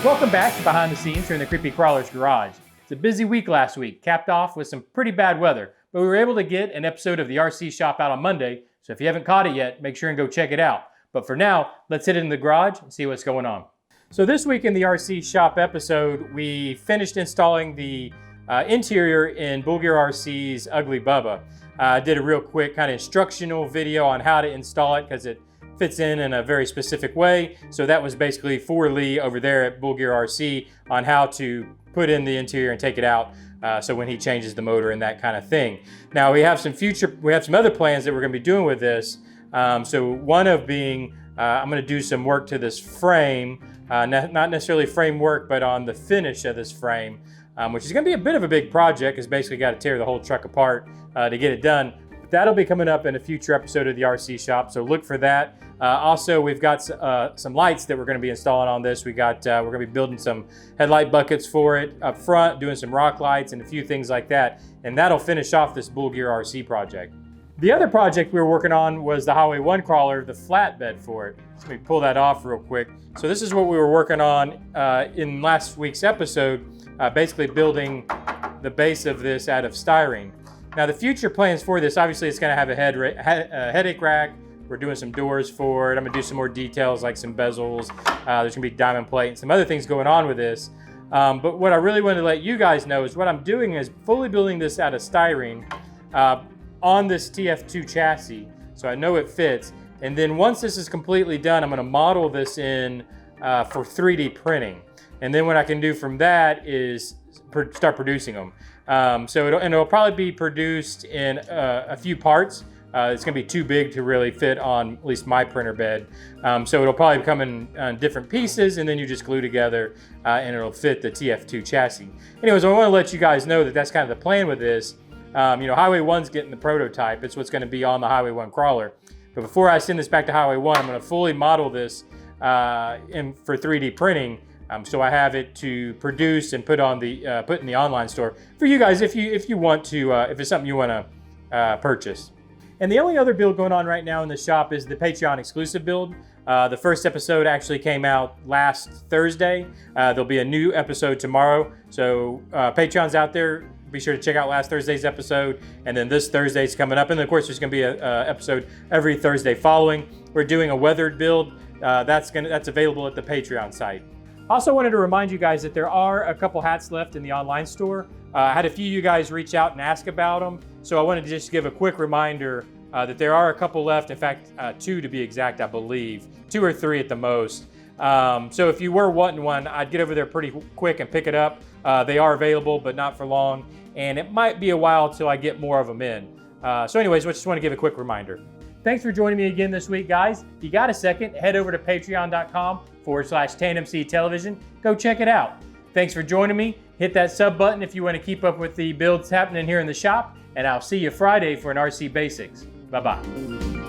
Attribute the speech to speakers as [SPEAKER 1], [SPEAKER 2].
[SPEAKER 1] Welcome back to Behind the Scenes here in the Creepy Crawler's Garage. It's a busy week last week, capped off with some pretty bad weather, but we were able to get an episode of the RC Shop out on Monday, so if you haven't caught it yet, make sure and go check it out. But for now, let's hit it in the garage and see what's going on. So this week in the RC Shop episode, we finished installing the interior in Bulgare RC's Ugly Bubba. I did a real quick kind of instructional video on how to install it because it fits in a very specific way. So that was basically for Lee over there at Bulgare RC on how to put in the interior and take it out. So when he changes the motor and that kind of thing. Now we have some other plans that we're gonna be doing with this. So one of being, I'm gonna do some work to this frame, not necessarily frame work, but on the finish of this frame, which is gonna be a bit of a big project because basically got to tear the whole truck apart to get it done. But that'll be coming up in a future episode of the RC Shop, so look for that. Also, we've got some lights that we're going to be installing on this. we're going to be building some headlight buckets for it up front, doing some rock lights and a few things like that, and that'll finish off this Bulgare RC project. The other project we were working on was the Highway 1 crawler, the flatbed for it. Let me pull that off real quick. So this is what we were working on in last week's episode, basically building the base of this out of styrene. Now the future plans for this, obviously it's going to have a headache rack. We're doing some doors for it. I'm gonna do some more details like some bezels. There's gonna be diamond plate and some other things going on with this. But what I really wanted to let you guys know is what I'm doing is fully building this out of styrene on this TF2 chassis. So I know it fits. And then once this is completely done, I'm gonna model this in for 3D printing. And then what I can do from that is start producing them. So it'll probably be produced in a few parts. It's going to be too big to really fit on at least my printer bed. So it'll probably come in different pieces and then you just glue together and it'll fit the TF2 chassis. Anyways, I want to let you guys know that that's kind of the plan with this. Highway 1's getting the prototype. It's what's going to be on the Highway 1 crawler. But before I send this back to Highway 1, I'm going to fully model this for 3D printing. So I have it to produce and put in the online store for you guys if you want to, if it's something you want to purchase. And the only other build going on right now in the shop is the Patreon exclusive build. The first episode actually came out last Thursday. There'll be a new episode tomorrow. So Patreon's out there. Be sure to check out last Thursday's episode. And then this Thursday's coming up. And then of course there's gonna be an episode every Thursday following. We're doing a weathered build. That's available at the Patreon site. Also wanted to remind you guys that there are a couple hats left in the online store. I had a few of you guys reach out and ask about them. So I wanted to just give a quick reminder that there are a couple left. In fact, 2 to be exact, I believe. 2 or 3 at the most. So if you were wanting one, I'd get over there pretty quick and pick it up. They are available, but not for long. And it might be a while till I get more of them in. So anyways, I just want to give a quick reminder. Thanks for joining me again this week, guys. If you got a second, head over to patreon.com/TandemCTelevision. Go check it out. Thanks for joining me. Hit that sub button if you want to keep up with the builds happening here in the shop. And I'll see you Friday for an RC Basics. Bye-bye.